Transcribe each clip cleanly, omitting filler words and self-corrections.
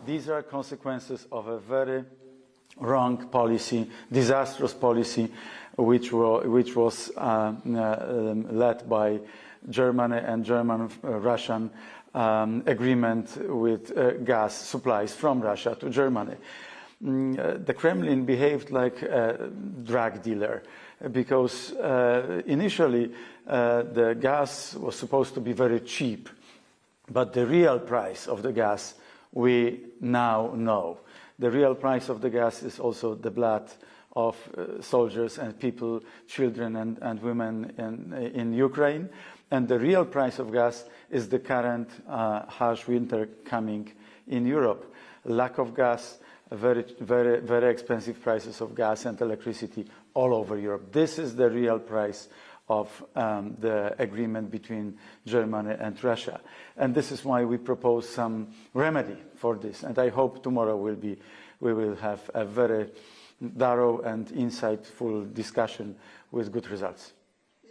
These are consequences of a very wrong policy, disastrous policy, which was led by Germany and German-Russian agreement with gas supplies from Russia to Germany. The Kremlin behaved like a drug dealer because initially the gas was supposed to be very cheap, but the real price of the gas we now know. The real price of the gas is also the blood of soldiers and people, children and women in Ukraine. And the real price of gas is the current harsh winter coming in Europe. Lack of gas, very expensive prices of gas and electricity all over Europe. This is the real price of the agreement between Germany and Russia. And this is why we propose some remedy for this. And I hope tomorrow we will have a very thorough and insightful discussion with good results.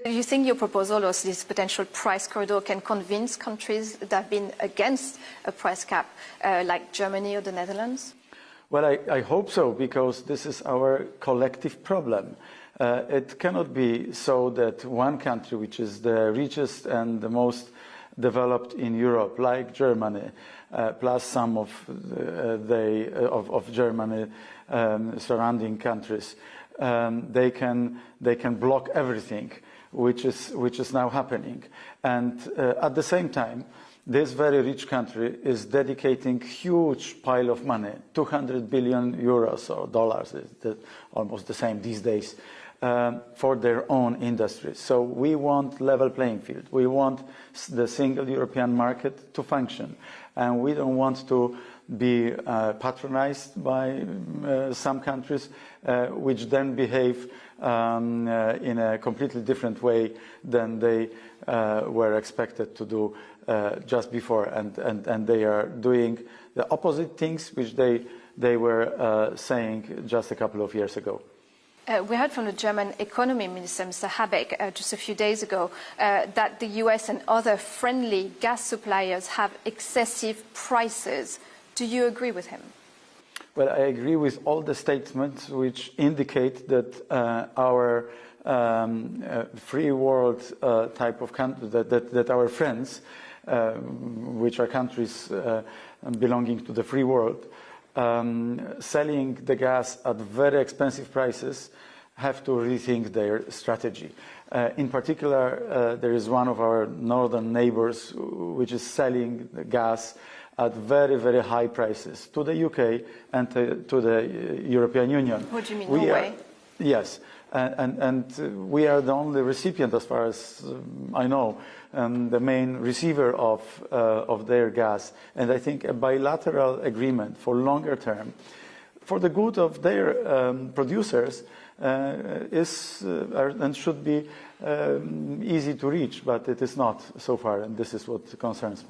Do you think your proposal or this potential price corridor can convince countries that have been against a price cap, like Germany or the Netherlands? Well, I hope so, because this is our collective problem. It cannot be so that one country, which is the richest and the most developed in Europe, like Germany, plus some of Germany surrounding countries, they can block everything, which is now happening. And at the same time, this very rich country is dedicating huge pile of money, 200 billion euros or dollars, almost the same these days, for their own industries. So we want level playing field. We want the single European market to function. And we don't want to be patronized by some countries which then behave in a completely different way than they were expected to do just before. And they are doing the opposite things which they were saying just a couple of years ago. We heard from the German economy minister, Mr. Habeck, just a few days ago, that the US and other friendly gas suppliers have excessive prices. Do you agree with him? Well, I agree with all the statements which indicate that our free world type of country, that our friends, which are countries belonging to the free world, selling the gas at very expensive prices, have to rethink their strategy. In particular, there is one of our northern neighbors which is selling the gas at very, very high prices to the UK and to the European Union. What do you mean, Norway? Yes, and we are the only recipient, as far as I know, the main receiver of their gas. And I think a bilateral agreement for longer term, for the good of their producers, is and should be easy to reach, but it is not so far, and this is what concerns me.